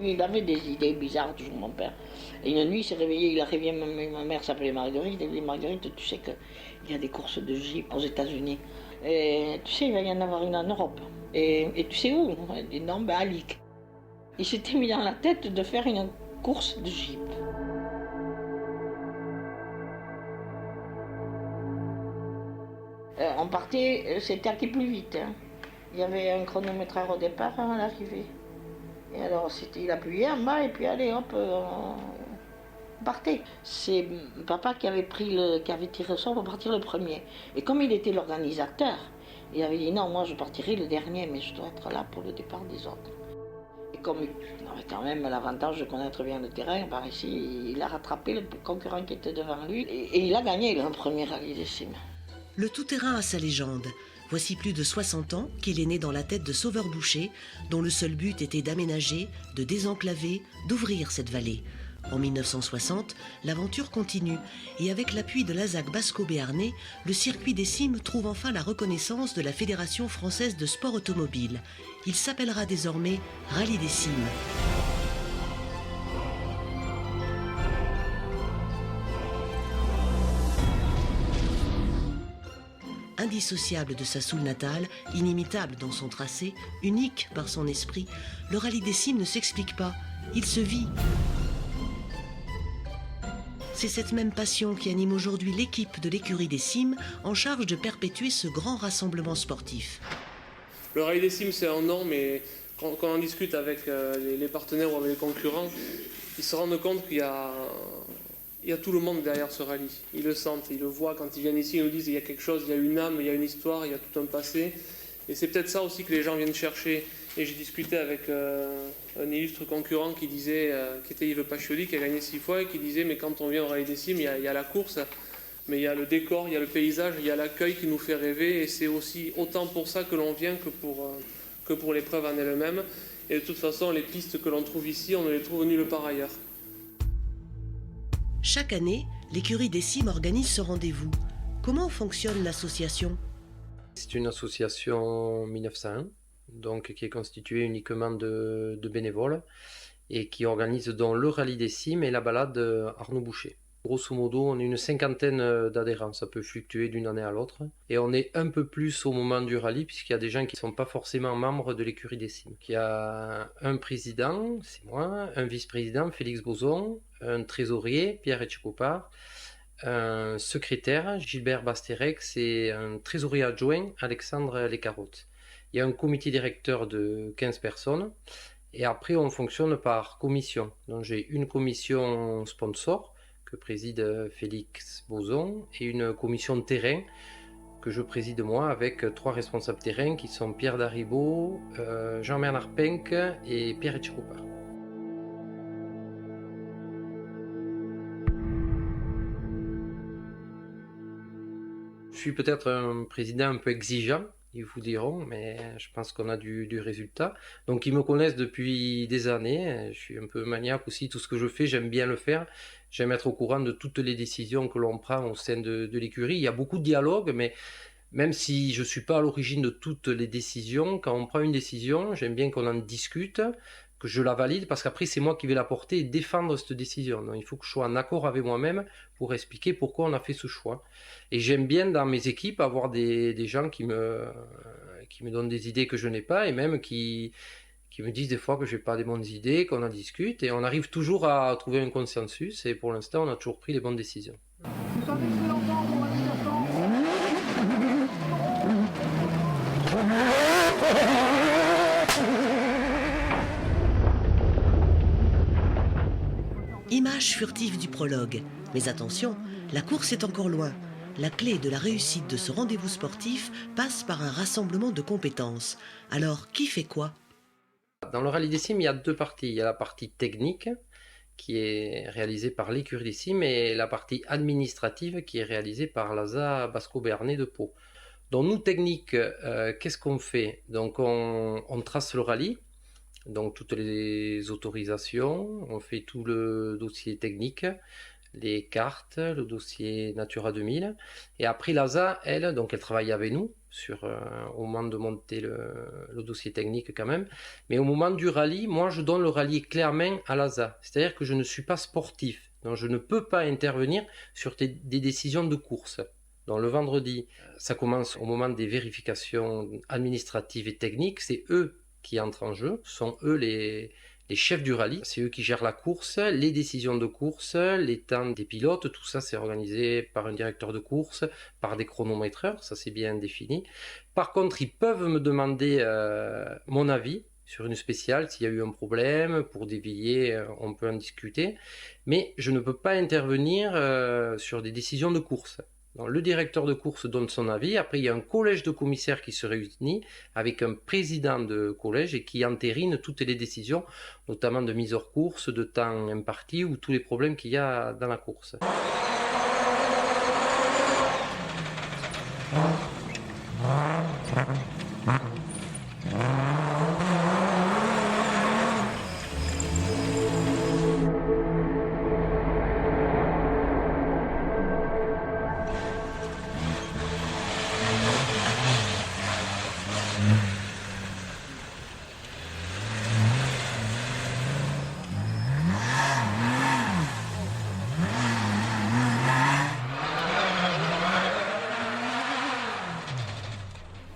Il avait des idées bizarres, toujours mon père. Et une nuit, il s'est réveillé, il a réveillé ma mère s'appelait Marguerite. Il a dit Marguerite, tu sais qu'il y a des courses de Jeep aux États-Unis. Et tu sais, il va y en avoir une en Europe. Et tu sais où? Elle dit non, ben à Lick. Il s'était mis dans la tête de faire une course de Jeep. On partait, c'était à qui plus vite. Hein. Il y avait un chronométreur au départ avant l'arrivée. Et alors, il appuyait en bas et puis allez, hop, on partait. C'est papa qui avait tiré au sort pour partir le premier. Et comme il était l'organisateur, il avait dit non, moi je partirai le dernier, mais je dois être là pour le départ des autres. Et comme il avait quand même l'avantage de connaître bien le terrain, par ici, il a rattrapé le concurrent qui était devant lui et il a gagné le premier rallye des cimes. Le tout-terrain a sa légende. Voici plus de 60 ans qu'il est né dans la tête de Sauveur Boucher, dont le seul but était d'aménager, de désenclaver, d'ouvrir cette vallée. En 1960, l'aventure continue et avec l'appui de l'ASAC basco-béarnais, le circuit des cimes trouve enfin la reconnaissance de la Fédération française de sport automobile. Il s'appellera désormais Rallye des cimes. Indissociable de sa Soule natale, inimitable dans son tracé, unique par son esprit, le rallye des cimes ne s'explique pas, il se vit. C'est cette même passion qui anime aujourd'hui l'équipe de l'écurie des cimes en charge de perpétuer ce grand rassemblement sportif. Le rallye des cimes, c'est un nom, mais quand on discute avec les partenaires ou avec les concurrents, ils se rendent compte qu'il y a tout le monde derrière ce rallye. Ils le sentent, ils le voient quand ils viennent ici, ils nous disent qu'il y a quelque chose, il y a une âme, il y a une histoire, il y a tout un passé. Et c'est peut-être ça aussi que les gens viennent chercher. Et j'ai discuté avec un illustre concurrent qui disait, qui était Yves Pacioli, qui a gagné 6 fois, et qui disait mais quand on vient au rallye des cimes, il y a la course, mais il y a le décor, il y a le paysage, il y a l'accueil qui nous fait rêver. Et c'est aussi autant pour ça que l'on vient que pour l'épreuve en elle-même. Et de toute façon, les pistes que l'on trouve ici, on ne les trouve nulle part ailleurs. Chaque année, l'écurie des cimes organise ce rendez-vous. Comment fonctionne l'association ? C'est une association 1901, donc qui est constituée uniquement de bénévoles et qui organise donc le rallye des cimes et la balade Arnaud Boucher. Grosso modo, on est une cinquantaine d'adhérents, ça peut fluctuer d'une année à l'autre. Et on est un peu plus au moment du rallye, puisqu'il y a des gens qui ne sont pas forcément membres de l'écurie des cimes. Il y a un président, c'est moi, un vice-président, Félix Bozon, un trésorier, Pierre Etchekopar, un secrétaire, Gilbert Basterex, et un trésorier adjoint, Alexandre Lescarottes. Il y a un comité directeur de 15 personnes, et après on fonctionne par commission. Donc j'ai une commission sponsor, que préside Félix Bozon, et une commission de terrain que je préside moi avec 3 responsables terrain qui sont Pierre Daribo, Jean-Bernard Penck et Pierre Etchekopar. Je suis peut-être un président un peu exigeant, ils vous diront, mais je pense qu'on a du résultat. Donc ils me connaissent depuis des années, je suis un peu maniaque aussi, tout ce que je fais, j'aime bien le faire. J'aime être au courant de toutes les décisions que l'on prend au sein de l'écurie. Il y a beaucoup de dialogue, mais même si je ne suis pas à l'origine de toutes les décisions, quand on prend une décision, j'aime bien qu'on en discute, que je la valide, parce qu'après c'est moi qui vais la porter et défendre cette décision. Donc il faut que je sois en accord avec moi-même pour expliquer pourquoi on a fait ce choix. Et j'aime bien dans mes équipes avoir des gens qui me donnent des idées que je n'ai pas, et même qui me disent des fois que je n'ai pas des bonnes idées, qu'on en discute, et on arrive toujours à trouver un consensus, et pour l'instant on a toujours pris les bonnes décisions. C'est un excellent temps pour Image furtive du prologue. Mais attention, la course est encore loin. La clé de la réussite de ce rendez-vous sportif passe par un rassemblement de compétences. Alors, qui fait quoi ? Dans le rallye des cimes, il y a 2 parties. Il y a la partie technique, qui est réalisée par l'écurie des cimes, et la partie administrative, qui est réalisée par l'ASA basco-béarnais de Pau. Donc nous, techniques, qu'est-ce qu'on fait ? Donc on trace le rallye, donc toutes les autorisations, on fait tout le dossier technique, les cartes, le dossier Natura 2000, et après l'ASA, elle travaille avec nous, au moment de monter le dossier technique quand même. Mais au moment du rallye, moi je donne le rallye clairement à l'ASA. C'est-à-dire que je ne suis pas sportif. Donc je ne peux pas intervenir sur des décisions de course. Donc le vendredi, ça commence au moment des vérifications administratives et techniques. C'est eux qui entrent en jeu. Ce sont eux les chefs du rallye. C'est eux qui gèrent la course, les décisions de course, les temps des pilotes. Tout ça, c'est organisé par un directeur de course, par des chronométreurs. Ça, c'est bien défini. Par contre, ils peuvent me demander mon avis sur une spéciale. S'il y a eu un problème, pour dévier, on peut en discuter. Mais je ne peux pas intervenir sur des décisions de course. Donc, le directeur de course donne son avis. Après, il y a un collège de commissaires qui se réunit avec un président de collège et qui entérine toutes les décisions, notamment de mise hors course, de temps imparti ou tous les problèmes qu'il y a dans la course.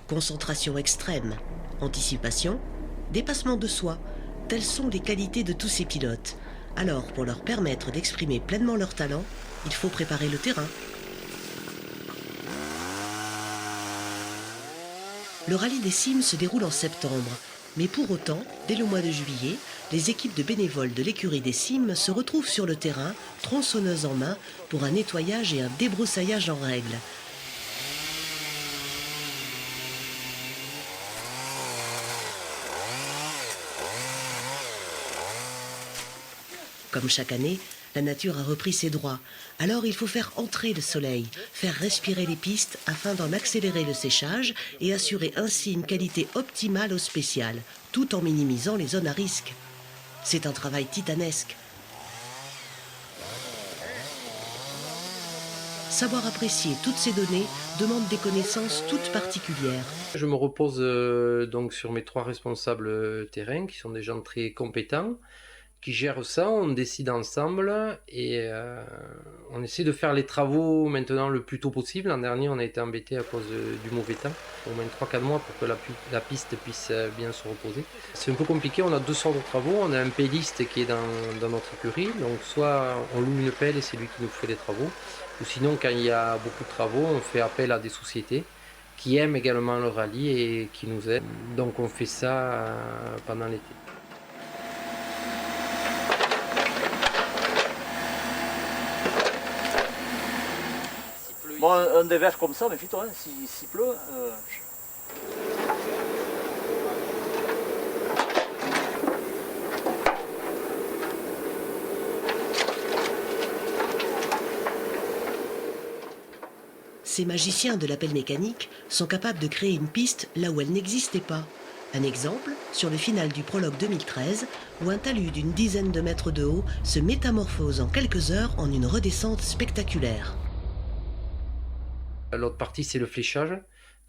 Concentration extrême, anticipation, dépassement de soi, telles sont les qualités de tous ces pilotes. Alors, pour leur permettre d'exprimer pleinement leur talent, il faut préparer le terrain. Le rallye des cimes se déroule en septembre, mais pour autant, dès le mois de juillet, les équipes de bénévoles de l'écurie des cimes se retrouvent sur le terrain, tronçonneuse en main, pour un nettoyage et un débroussaillage en règle. Comme chaque année, la nature a repris ses droits. Alors il faut faire entrer le soleil, faire respirer les pistes afin d'en accélérer le séchage et assurer ainsi une qualité optimale au spécial, tout en minimisant les zones à risque. C'est un travail titanesque. Savoir apprécier toutes ces données demande des connaissances toutes particulières. Je me repose donc sur mes 3 responsables terrain qui sont des gens très compétents, qui gèrent ça, on décide ensemble et on essaie de faire les travaux maintenant le plus tôt possible. L'an dernier, on a été embêté à cause du mauvais temps, au moins 3-4 mois pour que la piste puisse bien se reposer. C'est un peu compliqué, on a 2 sortes de travaux. On a un pelliste qui est dans notre écurie, donc soit on loue une pelle et c'est lui qui nous fait les travaux, ou sinon quand il y a beaucoup de travaux, on fait appel à des sociétés qui aiment également le rallye et qui nous aident. Donc on fait ça pendant l'été. Bon, un déverse comme ça, méfie-toi, hein, s'il pleut. Ces magiciens de la pelle mécanique sont capables de créer une piste là où elle n'existait pas. Un exemple, sur le final du prologue 2013, où un talus d'une dizaine de mètres de haut se métamorphose en quelques heures en une redescente spectaculaire. L'autre partie, c'est le fléchage.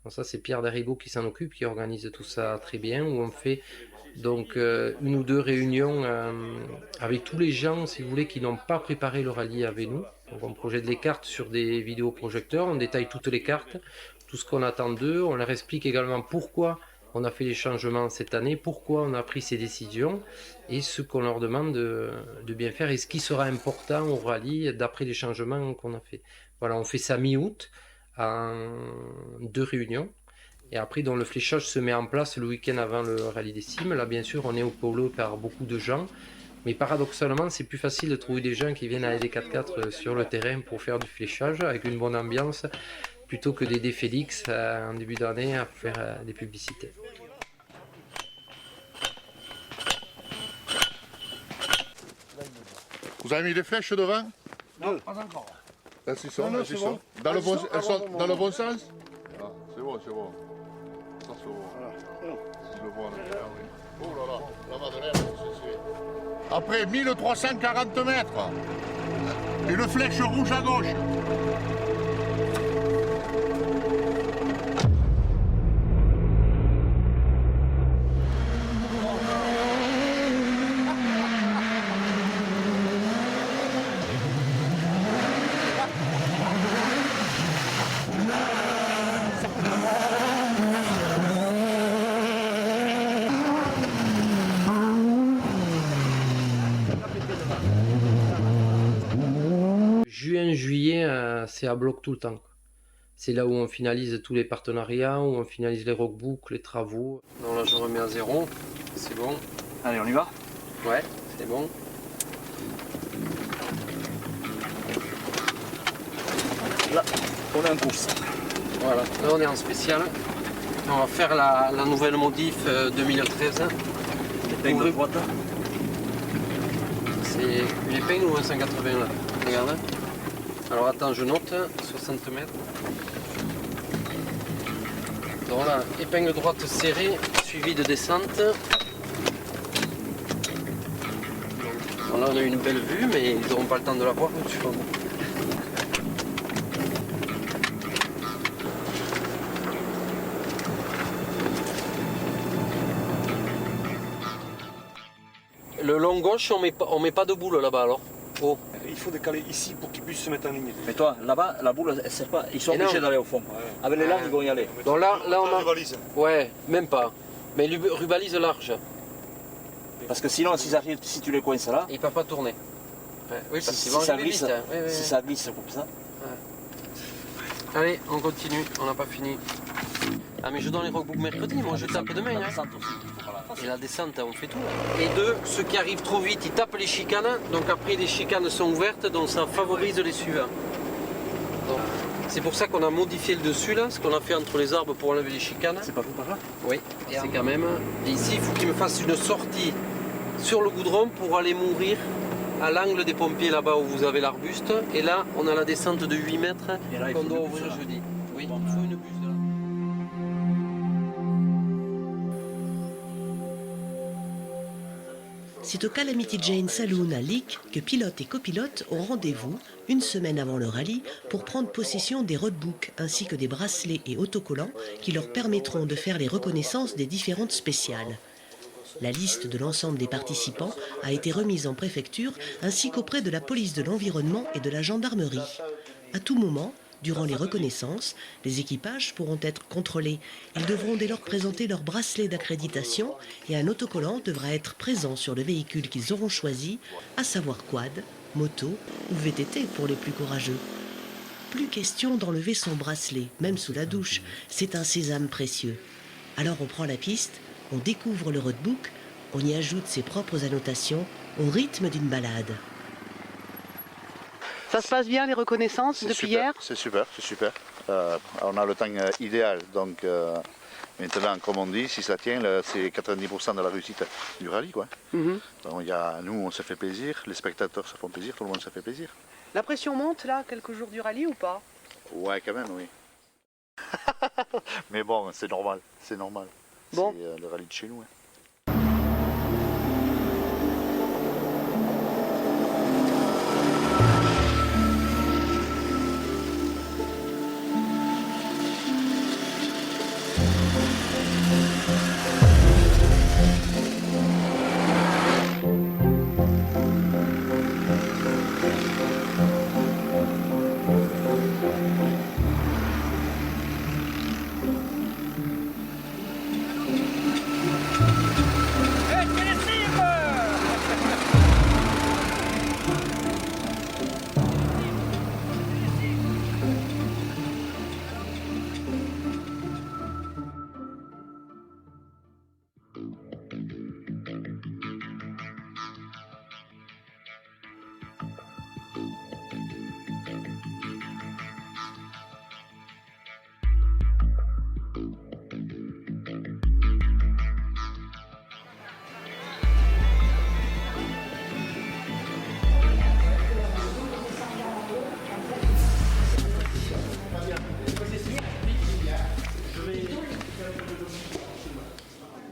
Donc ça, c'est Pierre Daribo qui s'en occupe, qui organise tout ça très bien, où on fait donc 1 ou 2 réunions avec tous les gens, si vous voulez, qui n'ont pas préparé le rallye avec nous. Donc on projette les cartes sur des vidéoprojecteurs, on détaille toutes les cartes, tout ce qu'on attend d'eux, on leur explique également pourquoi on a fait les changements cette année, pourquoi on a pris ces décisions et ce qu'on leur demande de bien faire et ce qui sera important au rallye d'après les changements qu'on a fait. Voilà, on fait ça mi-août en 2 réunions. Et après, donc, le fléchage se met en place le week-end avant le rallye des cimes. Là, bien sûr, on est épaulé par beaucoup de gens. Mais paradoxalement, c'est plus facile de trouver des gens qui viennent à LD44 sur le terrain pour faire du fléchage avec une bonne ambiance, plutôt que d'aider Félix en début d'année à faire des publicités. Vous avez mis des flèches devant? Non, pas encore. Là, elles sont, Non, elles c'est sont. bon. Dans le bon, elles sont bon, dans le bon. bon sens? Ah, c'est bon, c'est bon. Ça, c'est bon. Voilà. Je le vois, là, oui. Oh là là, la Madeleine, c'est... Après 1340 mètres, une flèche rouge à gauche. juin, juillet, c'est à bloc tout le temps. C'est là où on finalise tous les partenariats, où on finalise les rockbooks, les travaux. Donc là, je remets à 0, c'est bon. Allez, on y va? Ouais, c'est bon. Là, on est en course. Voilà, là on est en spécial. On va faire la nouvelle modif 2013. Épingle droite. C'est une épingle ou un 180 là? Regarde. Alors attends, je note, 60 mètres. Donc là, épingle droite serrée, suivie de descente. Donc là on a une belle vue, mais ils n'auront pas le temps de la voir. Le long gauche, on met pas de boule là-bas alors. Oh. Il faut décaler ici pour qu'ils puissent se mettre en ligne. Mais toi, là-bas, la boule, elle sert pas. Ils sont Et obligés non. d'aller au fond. Avec les lames, ils vont y aller. Donc là on a... Rivalise. Ouais, même pas. Mais rubalise large. Parce que sinon, si tu les coinces là, Il ne peut pas tourner. Ouais, oui, parce si qu'ils vont ça arriver glisse, vite. Hein. Oui, oui, si oui. ça glisse comme ça. Allez, on continue, on n'a pas fini. Ah mais je donne les rockbooks mercredi, moi je tape demain. La Hein. descente aussi. Voilà. Et la descente, on fait tout. Et deux, ceux qui arrivent trop vite, ils tapent les chicanes. Donc après, les chicanes sont ouvertes, donc ça favorise les suivants. Donc, c'est pour ça qu'on a modifié le dessus là, ce qu'on a fait entre les arbres pour enlever les chicanes. C'est pas tout par là? Oui, c'est quand même. Et ici, il faut qu'ils me fassent une sortie sur le goudron pour aller mourir à l'angle des pompiers là-bas où vous avez l'arbuste. Et là, on a la descente de 8 mètres Et là, il qu'on faut doit une ouvrir buse, là. jeudi. Oui, il faut une buse là. C'est au Calamity Jane Saloon à Leek que pilotes et copilotes ont rendez-vous, une semaine avant le rallye, pour prendre possession des roadbooks ainsi que des bracelets et autocollants qui leur permettront de faire les reconnaissances des différentes spéciales. La liste de l'ensemble des participants a été remise en préfecture ainsi qu'auprès de la police de l'environnement et de la gendarmerie. À tout moment, durant les reconnaissances, les équipages pourront être contrôlés. Ils devront dès lors présenter leur bracelet d'accréditation et un autocollant devra être présent sur le véhicule qu'ils auront choisi, à savoir quad, moto ou VTT pour les plus courageux. Plus question d'enlever son bracelet, même sous la douche, c'est un sésame précieux. Alors on prend la piste, on découvre le roadbook, on y ajoute ses propres annotations au rythme d'une balade. Ça se passe bien les reconnaissances depuis hier? C'est super, c'est super. On a le temps idéal, donc maintenant, comme on dit, si ça tient, c'est 90% de la réussite du rallye, quoi. Donc, nous, on se fait plaisir, les spectateurs se font plaisir, tout le monde se fait plaisir. La pression monte là, quelques jours du rallye ou pas? Ouais, quand même, oui. Mais bon, c'est normal, c'est normal. Bon. C'est le rallye de chez nous. Hein.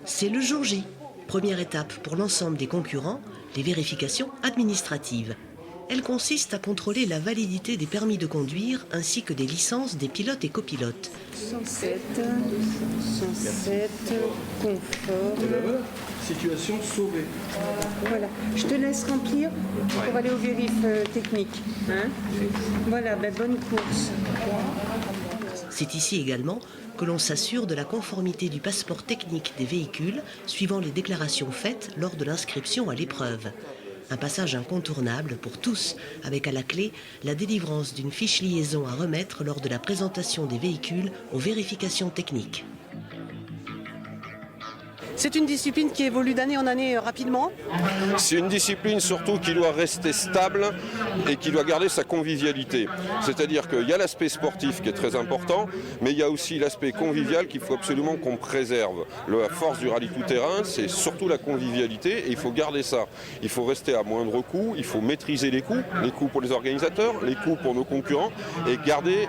C'est le jour J. Première étape pour l'ensemble des concurrents, les vérifications administratives. Elles consistent à contrôler la validité des permis de conduire ainsi que des licences des pilotes et copilotes. 107, conforme. Situation sauvée. Voilà, je te laisse remplir pour aller au vérif technique. Hein, voilà, ben, bonne course. C'est ici également que l'on s'assure de la conformité du passeport technique des véhicules suivant les déclarations faites lors de l'inscription à l'épreuve. Un passage incontournable pour tous, avec à la clé la délivrance d'une fiche liaison à remettre lors de la présentation des véhicules aux vérifications techniques. C'est une discipline qui évolue d'année en année rapidement. C'est une discipline surtout qui doit rester stable et qui doit garder sa convivialité. C'est-à-dire qu'il y a l'aspect sportif qui est très important, mais il y a aussi l'aspect convivial qu'il faut absolument qu'on préserve. La force du rallye tout-terrain, c'est surtout la convivialité et il faut garder ça. Il faut rester à moindre coût, il faut maîtriser les coûts pour les organisateurs, les coûts pour nos concurrents et garder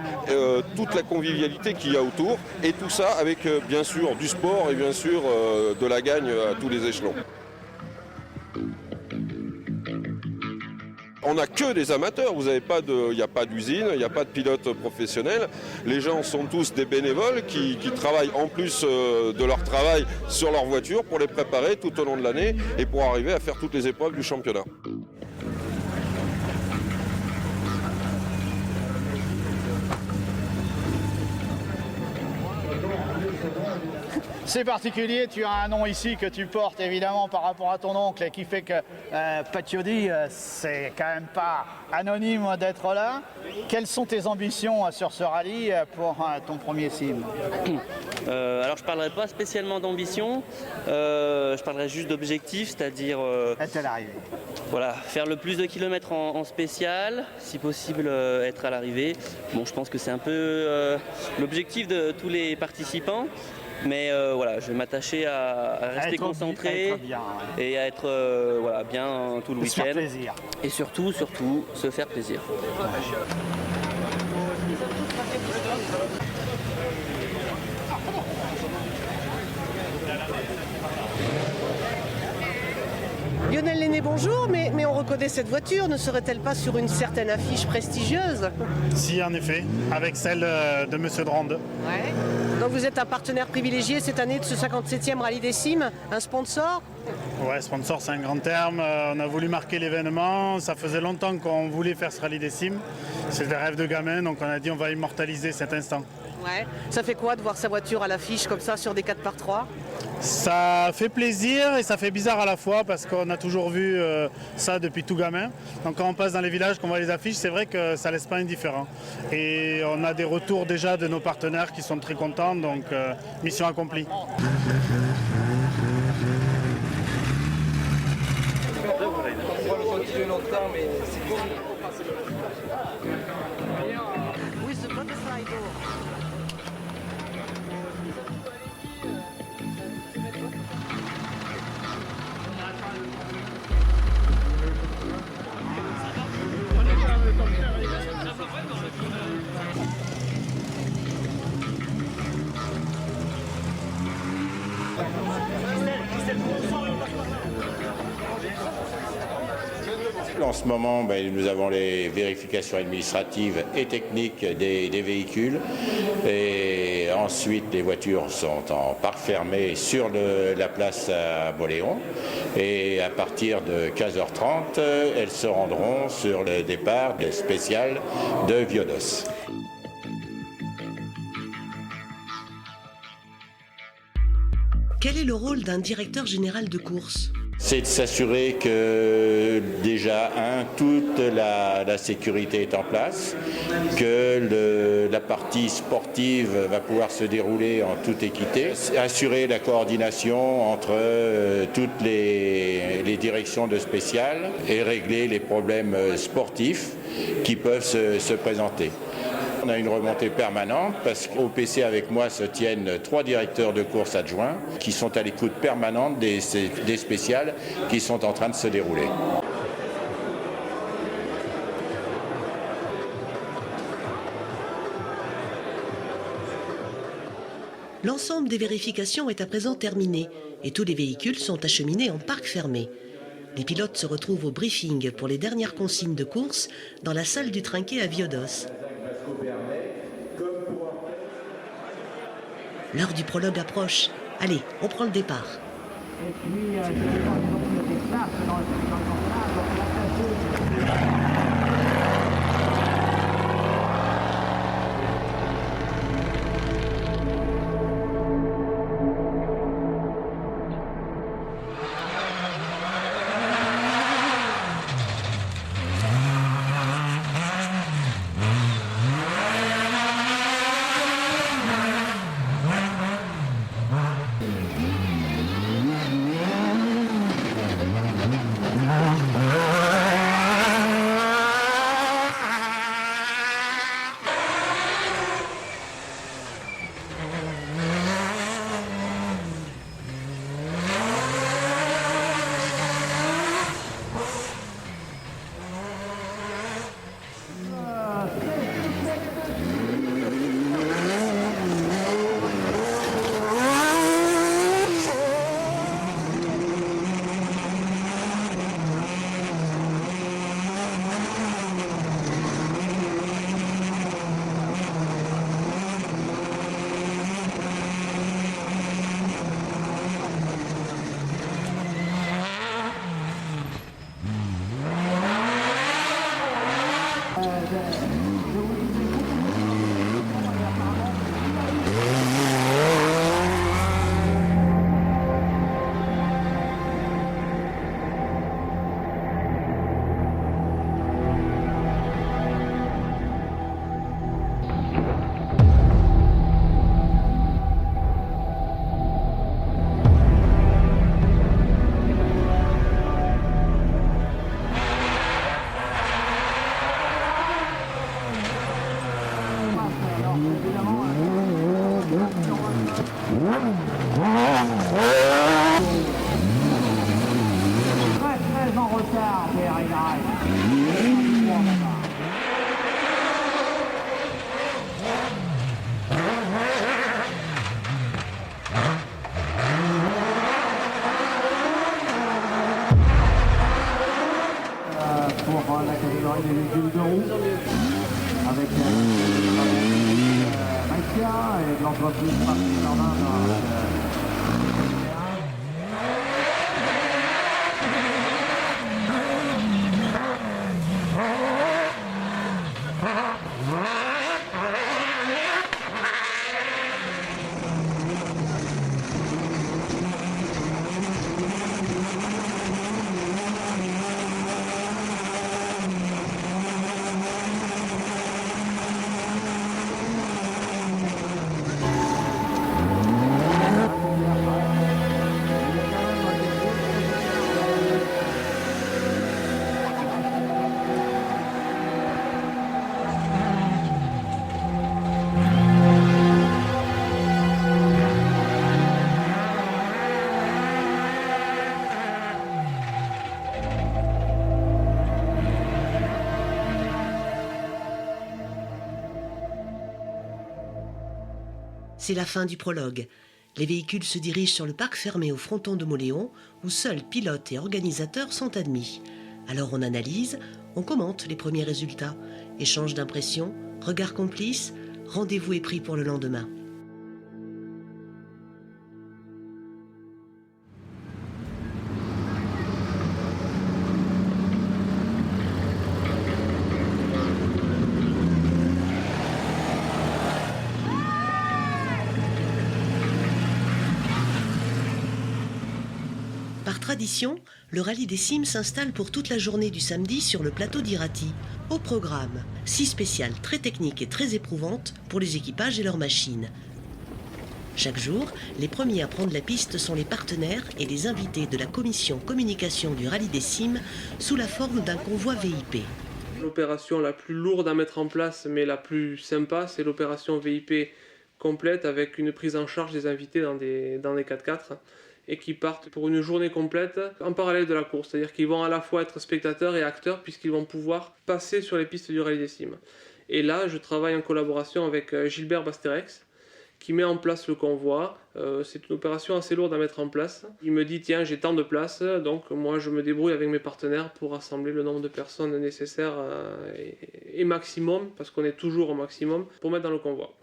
toute la convivialité qu'il y a autour et tout ça avec bien sûr du sport et bien sûr de la gagne à tous les échelons. On n'a que des amateurs, il n'y a pas d'usine, il n'y a pas de pilote professionnel. Les gens sont tous des bénévoles qui travaillent en plus de leur travail sur leur voiture pour les préparer tout au long de l'année et pour arriver à faire toutes les épreuves du championnat. C'est particulier, tu as un nom ici que tu portes évidemment par rapport à ton oncle et qui fait que Patiodi, c'est quand même pas anonyme d'être là. Quelles sont tes ambitions sur ce rallye pour ton premier sim? Alors je ne parlerai pas spécialement d'ambition, je parlerai juste d'objectif, c'est-à-dire voilà, faire le plus de kilomètres en spécial, si possible être à l'arrivée. Bon, je pense que c'est un peu l'objectif de tous les participants. Mais voilà, je vais m'attacher à rester concentré et à être voilà, bien tout le week-end. Et surtout, se faire plaisir. Lionel Lenné, bonjour, mais on reconnaît cette voiture, ne serait-elle pas sur une certaine affiche prestigieuse? Si, en effet, avec celle de Monsieur Drande. Ouais. Donc vous êtes un partenaire privilégié cette année de ce 57e Rallye des Cimes, un sponsor? Ouais, sponsor c'est un grand terme, on a voulu marquer l'événement, ça faisait longtemps qu'on voulait faire ce Rallye des Cimes, c'est le rêve de gamin, donc on a dit on va immortaliser cet instant. Ouais. Ça fait quoi de voir sa voiture à l'affiche comme ça sur des 4x3? Ça fait plaisir et ça fait bizarre à la fois parce qu'on a toujours vu ça depuis tout gamin. Donc quand on passe dans les villages, qu'on voit les affiches, c'est vrai que ça ne laisse pas indifférent. Et on a des retours déjà de nos partenaires qui sont très contents, donc mission accomplie. En ce moment, nous avons les vérifications administratives et techniques des véhicules. Et ensuite, les voitures sont en parc fermé sur la place à Boléon. Et à partir de 15h30, elles se rendront sur le départ spécial de Viodos. Quel est le rôle d'un directeur général de course ? C'est de s'assurer que déjà, toute la sécurité est en place, que la partie sportive va pouvoir se dérouler en toute équité, assurer la coordination entre toutes les directions de spécial et régler les problèmes sportifs qui peuvent se présenter. On a une remontée permanente parce qu'au PC avec moi se tiennent 3 directeurs de course adjoints qui sont à l'écoute permanente des spéciales qui sont en train de se dérouler. L'ensemble des vérifications est à présent terminé et tous les véhicules sont acheminés en parc fermé. Les pilotes se retrouvent au briefing pour les dernières consignes de course dans la salle du Trinquet à Viodos. L'heure du prologue approche. Allez, on prend le départ. Pour la catégorie des véhicules de roue, avec Maïtia et de l'entreprise Parti Jardin. C'est la fin du prologue. Les véhicules se dirigent sur le parc fermé au fronton de Mauléon, où seuls pilotes et organisateurs sont admis. Alors on analyse, on commente les premiers résultats, échange d'impressions, regard complice, rendez-vous est pris pour le lendemain. Par tradition, le rallye des cimes s'installe pour toute la journée du samedi sur le plateau d'Irati. Au programme, 6 spéciales très techniques et très éprouvantes pour les équipages et leurs machines. Chaque jour, les premiers à prendre la piste sont les partenaires et les invités de la commission communication du rallye des cimes sous la forme d'un convoi VIP. L'opération la plus lourde à mettre en place, mais la plus sympa, c'est l'opération VIP complète avec une prise en charge des invités dans des 4x4 et qui partent pour une journée complète en parallèle de la course. C'est-à-dire qu'ils vont à la fois être spectateurs et acteurs puisqu'ils vont pouvoir passer sur les pistes du rallye des cimes. Et là, je travaille en collaboration avec Gilbert Basterex qui met en place le convoi. C'est une opération assez lourde à mettre en place. Il me dit, tiens, j'ai tant de place, donc moi je me débrouille avec mes partenaires pour rassembler le nombre de personnes nécessaires et maximum, parce qu'on est toujours au maximum, pour mettre dans le convoi.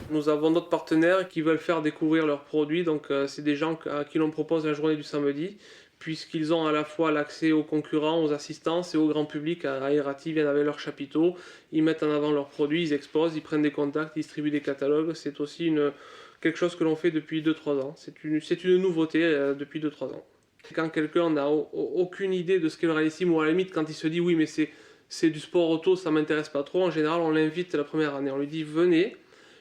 Nous avons d'autres partenaires qui veulent faire découvrir leurs produits, donc c'est des gens à qui l'on propose la journée du samedi, puisqu'ils ont à la fois l'accès aux concurrents, aux assistances et au grand public. À Irati, ils viennent avec leur chapiteau, ils mettent en avant leurs produits, ils exposent, ils prennent des contacts, ils distribuent des catalogues. C'est aussi quelque chose que l'on fait depuis 2-3 ans. C'est une nouveauté depuis 2-3 ans. Quand quelqu'un n'a aucune idée de ce qu'est le rallye sim, ou à la limite quand il se dit oui mais c'est du sport auto, ça m'intéresse pas trop, en général on l'invite la première année, on lui dit venez,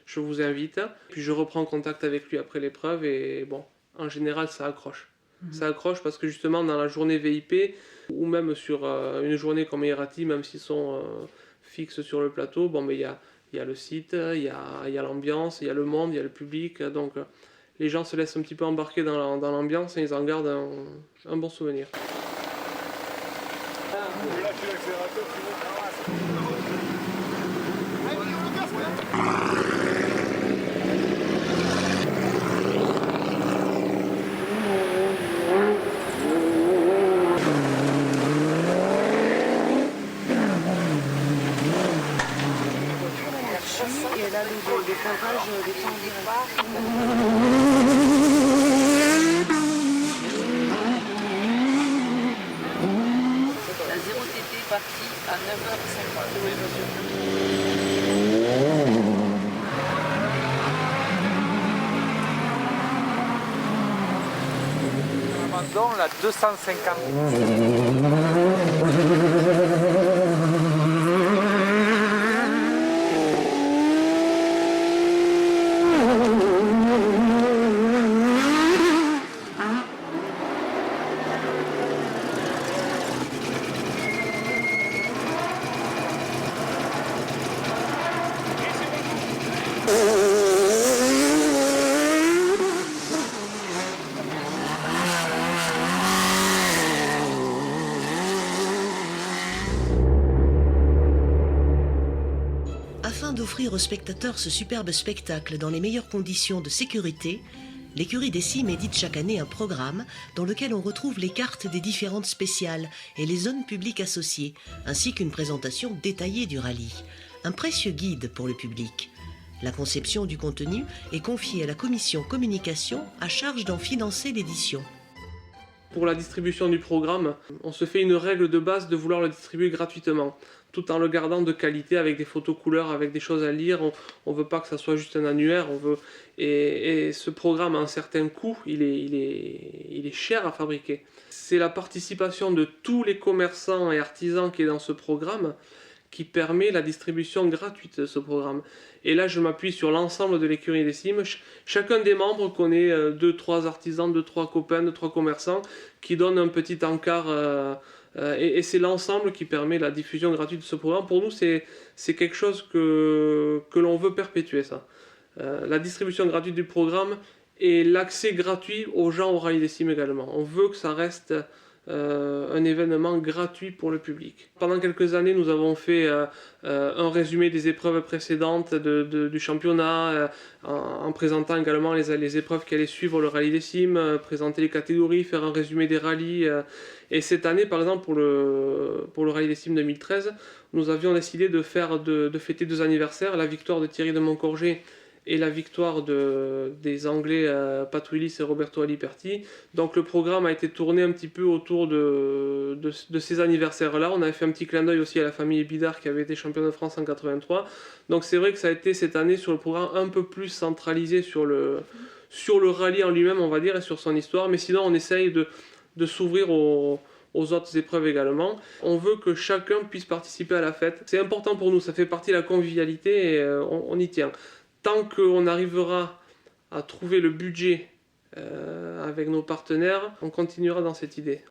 je vous invite, puis je reprends contact avec lui après l'épreuve et bon, en général ça accroche. Ça accroche parce que justement dans la journée VIP ou même sur une journée comme Irati, même s'ils sont fixes sur le plateau, bon, mais il y a le site, il y a l'ambiance, il y a le monde, il y a le public, donc les gens se laissent un petit peu embarquer dans l'ambiance et ils en gardent un bon souvenir. Et elle a le pointage des temps en direct. La 0TT est partie à 9h50. Abandon la 250. d'offrir aux spectateurs ce superbe spectacle dans les meilleures conditions de sécurité, l'écurie des Cimes édite chaque année un programme dans lequel on retrouve les cartes des différentes spéciales et les zones publiques associées, ainsi qu'une présentation détaillée du rallye. Un précieux guide pour le public. La conception du contenu est confiée à la commission communication à charge d'en financer l'édition. Pour la distribution du programme, on se fait une règle de base de vouloir le distribuer gratuitement, tout en le gardant de qualité avec des photos couleurs, avec des choses à lire. On ne veut pas que ça soit juste un annuaire. Et ce programme a un certain coût, il est cher à fabriquer. C'est la participation de tous les commerçants et artisans qui est dans ce programme qui permet la distribution gratuite de ce programme. Et là, je m'appuie sur l'ensemble de l'écurie des Cimes. Chacun des membres connaît 2-3 artisans, 2-3 copains, 2-3 commerçants qui donnent un petit encart. Et c'est l'ensemble qui permet la diffusion gratuite de ce programme. Pour nous, c'est quelque chose que l'on veut perpétuer, ça. La distribution gratuite du programme et l'accès gratuit aux gens au Rallye des Cimes également. On veut que ça reste un événement gratuit pour le public. Pendant quelques années, nous avons fait un résumé des épreuves précédentes du championnat, en présentant également les épreuves qui allaient suivre le Rallye des Cimes, présenter les catégories, faire un résumé des rallyes. Et cette année, par exemple, pour le Rallye des Cimes 2013, nous avions décidé de fêter 2 anniversaires, la victoire de Thierry de Moncorgé et la victoire des Anglais Pat Willis et Roberto Aliperti. Donc le programme a été tourné un petit peu autour de ces anniversaires-là. On avait fait un petit clin d'œil aussi à la famille Bidard qui avait été championne de France en 83. Donc c'est vrai que ça a été cette année sur le programme un peu plus centralisé sur le rallye en lui-même, on va dire, et sur son histoire. Mais sinon on essaye de s'ouvrir aux autres épreuves également. On veut que chacun puisse participer à la fête. C'est important pour nous, ça fait partie de la convivialité et on y tient. Tant qu'on arrivera à trouver le budget avec nos partenaires, on continuera dans cette idée.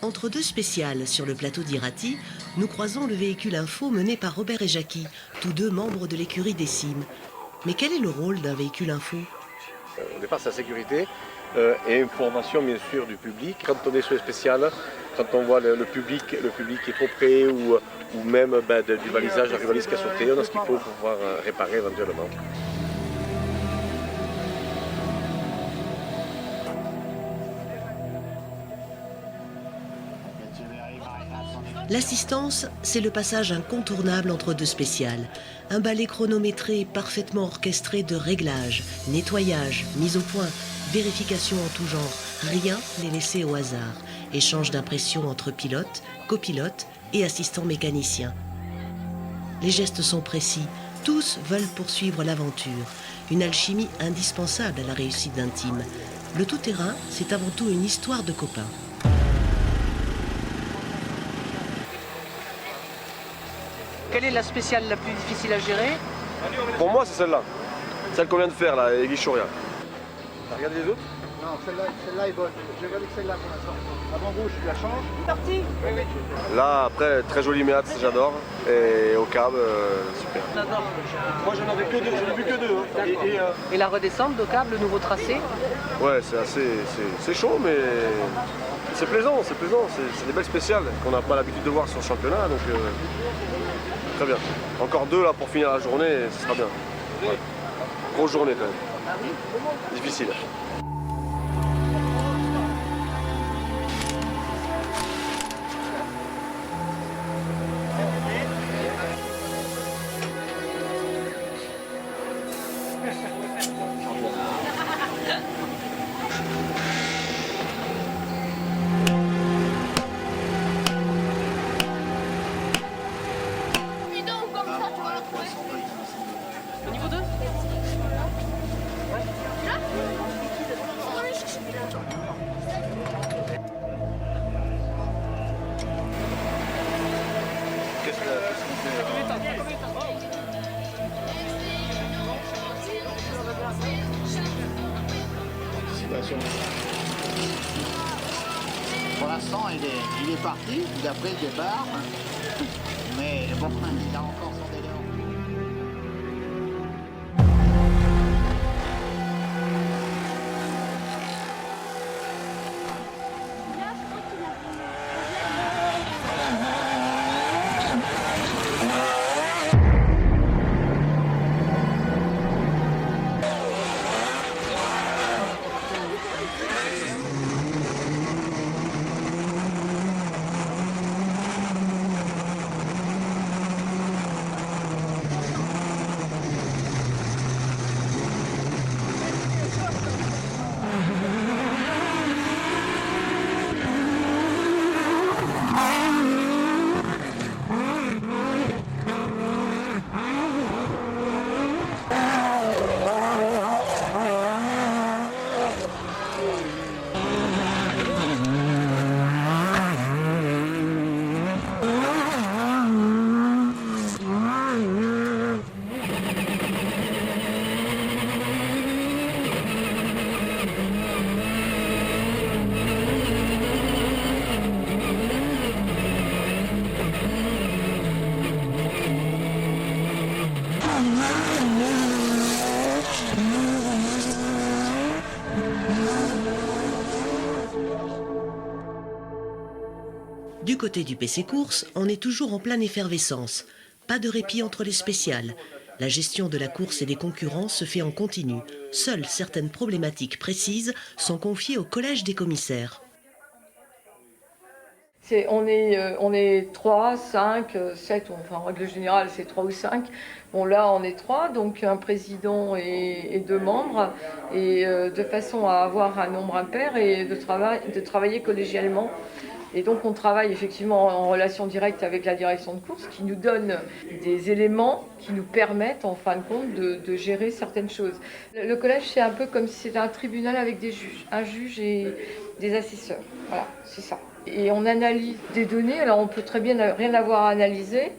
Entre 2 spéciales sur le plateau d'Irati, nous croisons le véhicule info mené par Robert et Jackie, tous 2 membres de l'écurie des Cimes. Mais quel est le rôle d'un véhicule info? Au départ, c'est la sécurité et information bien sûr du public. Quand on est sur les spéciales, quand on voit le public qui est trop près ou même du balisage, la balise qui a sauté, on a ce qu'il faut pour pouvoir réparer éventuellement. L'assistance, c'est le passage incontournable entre 2 spéciales. Un ballet chronométré parfaitement orchestré de réglages, nettoyage, mise au point, vérification en tout genre. Rien n'est laissé au hasard. Échange d'impressions entre pilotes, copilotes et assistant mécanicien. Les gestes sont précis, tous veulent poursuivre l'aventure, une alchimie indispensable à la réussite d'un team. Le tout-terrain, c'est avant tout une histoire de copains. Quelle est la spéciale la plus difficile à gérer? Pour moi, c'est celle-là. Celle qu'on vient de faire, là, avec Guichouria. T'as regardé les autres? Non, celle-là est bonne. J'ai regardé que celle-là pour l'instant. Avant gauche, tu la changes. Parti. Là, après, très joli méats, j'adore. Et au cab, super. J'adore. Moi, j'en avais que deux, j'en ai vu que deux. Hein. Et la redescente d'Ocab, le nouveau tracé? Ouais, c'est assez. C'est chaud, mais c'est plaisant, c'est plaisant. C'est des belles spéciales qu'on n'a pas l'habitude de voir sur le championnat. Donc, très bien. Encore deux là pour finir la journée, et ce sera bien. Ouais. Grosse journée quand même. Difficile. Au niveau 2? Pour l'instant, il est parti, d'après le départ. Mais bon, il a encore son délai. Du côté du PC Course, on est toujours en pleine effervescence. Pas de répit entre les spéciales. La gestion de la course et des concurrents se fait en continu. Seules certaines problématiques précises sont confiées au collège des commissaires. On est 3, 5, 7, enfin en règle générale c'est 3 ou 5. Bon là on est 3, donc un président et 2 membres, et de façon à avoir un nombre impair et de travailler collégialement. Et donc on travaille effectivement en relation directe avec la direction de course qui nous donne des éléments qui nous permettent en fin de compte de gérer certaines choses. Le collège c'est un peu comme si c'était un tribunal avec des juges, un juge et des assesseurs. Voilà, c'est ça. Et on analyse des données, alors on peut très bien rien avoir à analyser.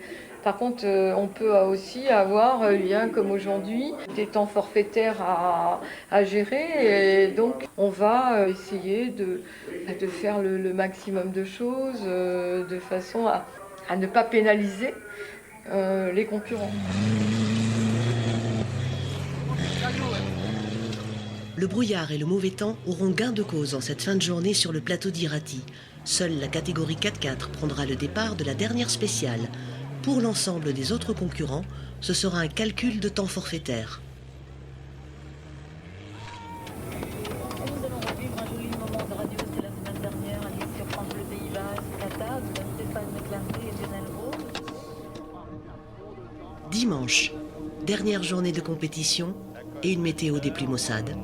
Par contre, on peut aussi avoir, bien comme aujourd'hui, des temps forfaitaires à gérer. Et donc, on va essayer de faire le maximum de choses de façon à ne pas pénaliser les concurrents. Le brouillard et le mauvais temps auront gain de cause en cette fin de journée sur le plateau d'Irati. Seule la catégorie 4x4 prendra le départ de la dernière spéciale. Pour l'ensemble des autres concurrents, ce sera un calcul de temps forfaitaire. Nous allons revivre un joli moment de radio, c'est la semaine dernière, à l'île sur France Bleu Pays Basque, Qatar, de Stéphane McClarty et Lionel Rose. Dimanche, dernière journée de compétition et une météo des plus maussades.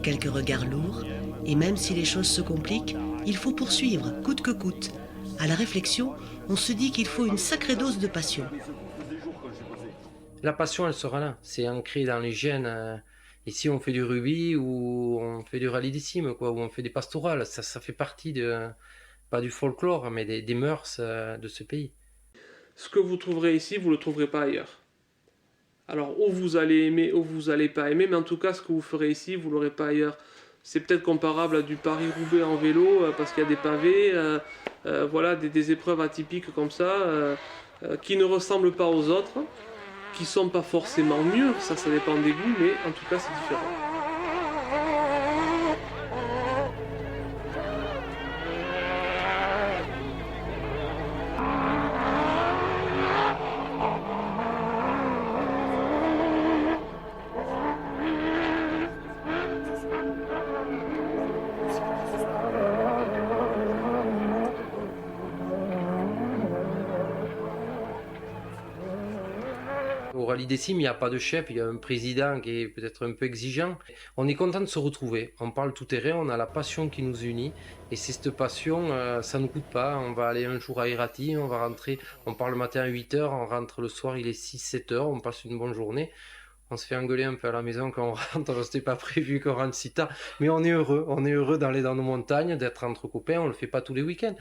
Quelques regards lourds, et même si les choses se compliquent, il faut poursuivre, coûte que coûte. À la réflexion, on se dit qu'il faut une sacrée dose de passion. La passion, elle sera là. C'est ancré dans les gènes. Ici, on fait du rugby ou on fait du rallye des cimes, quoi, ou on fait des pastorales. Ça fait partie pas du folklore, mais des mœurs de ce pays. Ce que vous trouverez ici, vous ne le trouverez pas ailleurs. Alors, ou vous allez aimer, ou vous n'allez pas aimer, mais en tout cas, ce que vous ferez ici, vous ne l'aurez pas ailleurs. C'est peut-être comparable à du Paris-Roubaix en vélo, parce qu'il y a des pavés, voilà, des épreuves atypiques comme ça, qui ne ressemblent pas aux autres, qui ne sont pas forcément mieux, ça dépend des goûts, mais en tout cas, c'est différent. Au rallye des cimes, il n'y a pas de chef, il y a un président qui est peut-être un peu exigeant. On est content de se retrouver, on parle tout terrain, on a la passion qui nous unit. Et c'est cette passion, ça ne nous coûte pas. On va aller un jour à Irati, on va rentrer, on part le matin à 8h, on rentre le soir, il est 6-7h, on passe une bonne journée. On se fait engueuler un peu à la maison quand on rentre, c'était pas prévu qu'on rentre si tard. Mais on est heureux d'aller dans nos montagnes, d'être entre copains, on ne le fait pas tous les week-ends.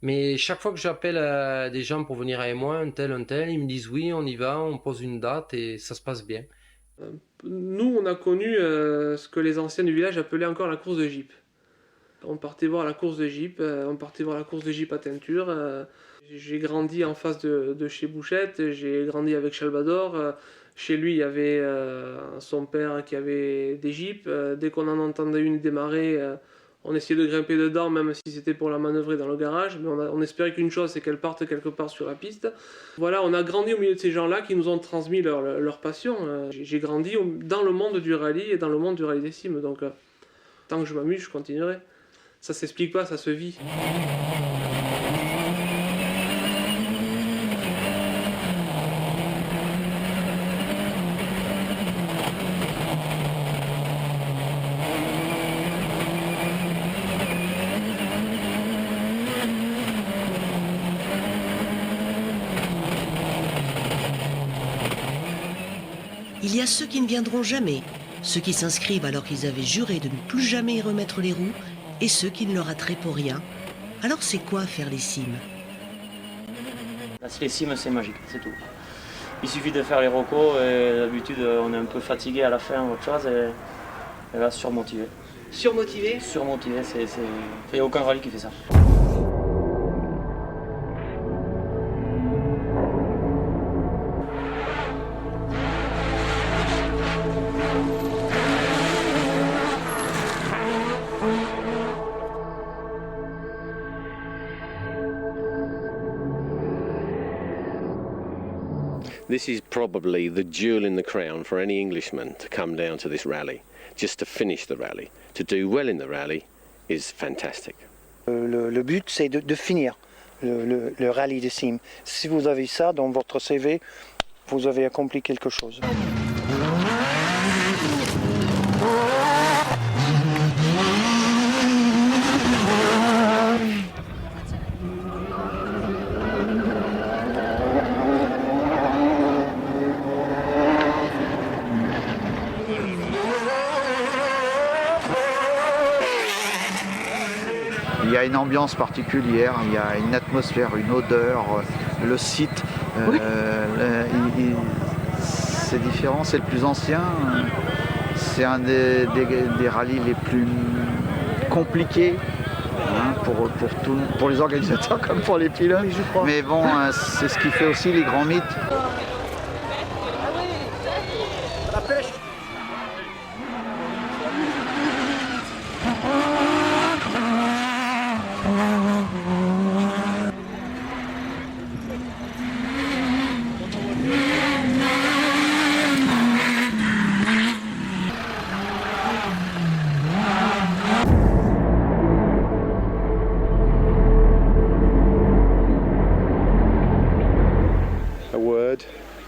Mais chaque fois que j'appelle des gens pour venir avec moi, un tel, ils me disent oui, on y va, on pose une date et ça se passe bien. Nous, on a connu ce que les anciens du village appelaient encore la course de Jeep. On partait voir la course de Jeep, à Teinture. J'ai grandi en face de chez Bouchette, j'ai grandi avec Chalbador. Chez lui, il y avait son père qui avait des Jeeps. Dès qu'on en entendait une démarrer, on essayait de grimper dedans, même si c'était pour la manœuvrer dans le garage, mais on espérait qu'une chose, c'est qu'elle parte quelque part sur la piste. Voilà, on a grandi au milieu de ces gens-là qui nous ont transmis leur passion. J'ai grandi dans le monde du rallye et dans le monde du rallye des cimes, donc tant que je m'amuse, je continuerai. Ça s'explique pas, ça se vit. Il y a ceux qui ne viendront jamais, ceux qui s'inscrivent alors qu'ils avaient juré de ne plus jamais y remettre les roues, et ceux qui ne le rateraient pour rien. Alors c'est quoi faire les cimes? Les cimes, c'est magique, c'est tout. Il suffit de faire les recos et d'habitude on est un peu fatigué à la fin ou autre chose et là surmotivé. Surmotivé? Surmotivé, il n'y a aucun rallye qui fait ça. This is probably the jewel in the crown for any Englishman to come down to this rally, just to finish the rally. To do well in the rally is fantastic. Le but, c'est de finir le rallye des cimes. Si vous avez ça dans votre CV, vous avez accompli quelque chose. Il y a une ambiance particulière, il y a une atmosphère, une odeur, le site, c'est différent, c'est le plus ancien, c'est un des rallyes les plus compliqués hein, pour les organisateurs comme pour les pilotes, mais bon, c'est ce qui fait aussi les grands mythes. La pêche.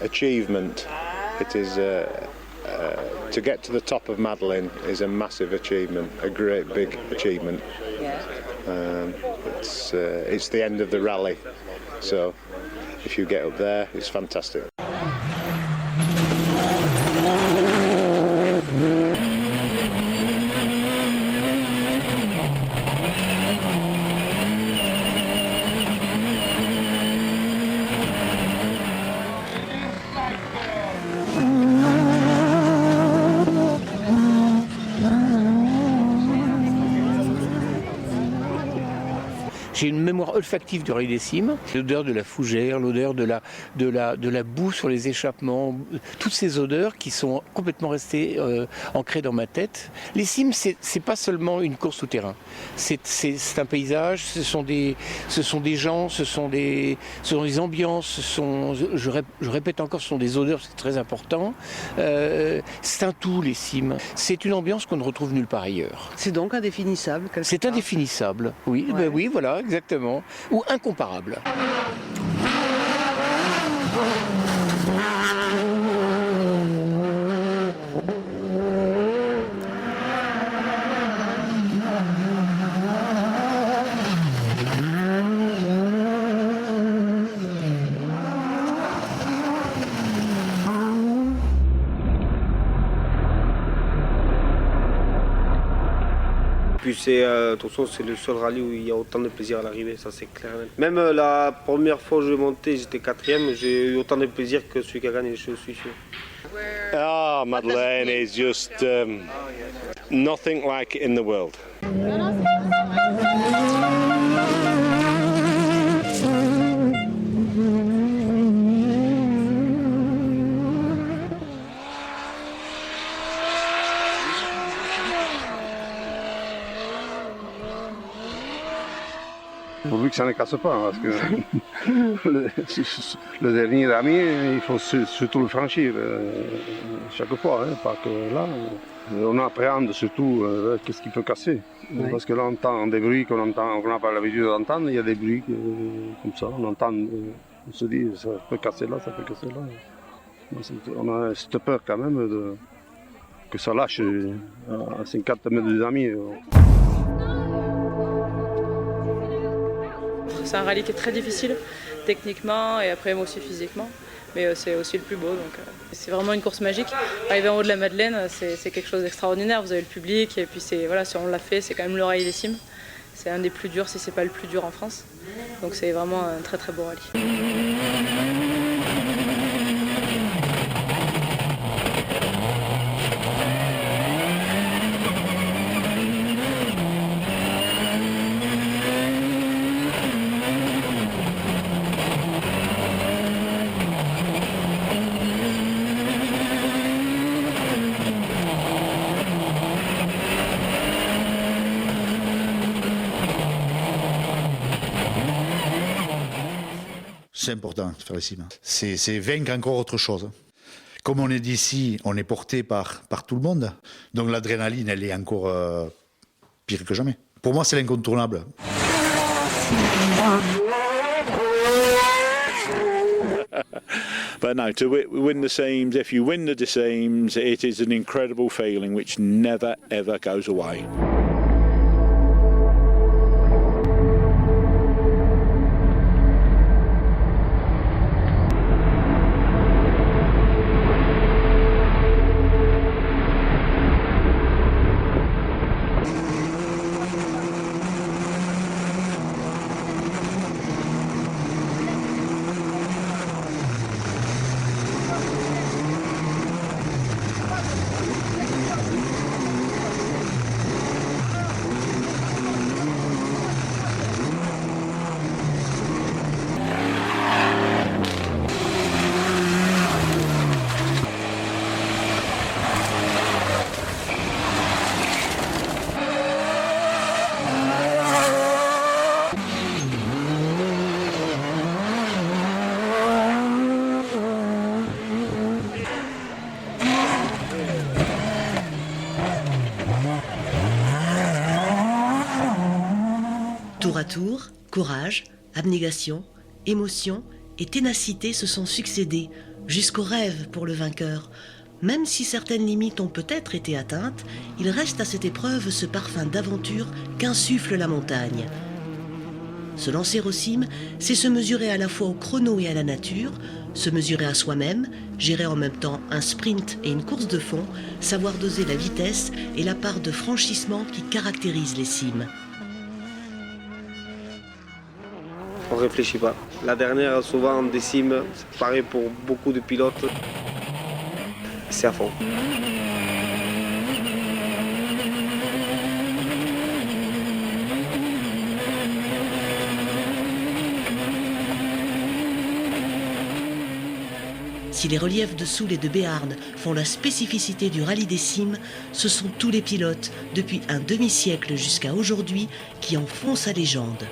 Achievement. It is to get to the top of Madeleine is a massive achievement, a great big achievement. It's the end of the rally, So if you get up there, it's fantastic. J'ai une mémoire olfactive du Rallye des Cimes, l'odeur de la fougère, l'odeur de la boue sur les échappements, toutes ces odeurs qui sont complètement restées ancrées dans ma tête. Les Cimes, c'est pas seulement une course souterrain, c'est un paysage, ce sont des gens, ce sont des ambiances, je répète encore, ce sont des odeurs, c'est très important. C'est un tout, les Cimes. C'est une ambiance qu'on ne retrouve nulle part ailleurs. C'est donc indéfinissable. C'est indéfinissable, oui. Ouais. Ben oui, voilà, exactement. Ou incomparable. Puis c'est le seul rallye où il y a autant de plaisir à l'arrivée, ça c'est clair. Même la première fois où je montais, j'étais 4e, j'ai eu autant de plaisir que celui qui a gagné, je suis sûr. Ah, Madeleine is just nothing like it in the world. Pourvu que ça ne casse pas, parce que le dernier ami, il faut surtout le franchir chaque fois, hein, pas que là. On appréhende surtout qu'est-ce qui peut casser. Oui. Parce que là, on entend des bruits qu'on n'a pas l'habitude d'entendre, il y a des bruits comme ça, on entend, on se dit ça peut casser là, ça peut casser là. On a cette peur quand même que ça lâche à 50 mètres des amis. C'est un rallye qui est très difficile, techniquement et après moi aussi physiquement, mais c'est aussi le plus beau, donc c'est vraiment une course magique. Arriver en haut de la Madeleine, c'est quelque chose d'extraordinaire, vous avez le public, et puis voilà, si on l'a fait, c'est quand même le Rallye des Cimes. C'est un des plus durs, si c'est pas le plus dur en France, donc c'est vraiment un très très beau rallye. C'est important de faire les cimes. C'est vaincre encore autre chose. Comme on est d'ici, on est porté par tout le monde. Donc l'adrénaline, elle est encore pire que jamais. Pour moi, c'est l'incontournable. But no, to win the Cimes, if you win the Cimes, it is an incredible feeling which never ever goes away. Tour à tour, courage, abnégation, émotion et ténacité se sont succédés jusqu'au rêve pour le vainqueur. Même si certaines limites ont peut-être été atteintes, il reste à cette épreuve ce parfum d'aventure qu'insuffle la montagne. Se lancer au cime, c'est se mesurer à la fois au chrono et à la nature, se mesurer à soi-même, gérer en même temps un sprint et une course de fond, savoir doser la vitesse et la part de franchissement qui caractérise les cimes. On réfléchit pas. La dernière, souvent des cimes, c'est pareil pour beaucoup de pilotes, c'est à fond. Si les reliefs de Soule et de Béarn font la spécificité du rallye des cimes, ce sont tous les pilotes, depuis un demi-siècle jusqu'à aujourd'hui, qui en font sa légende.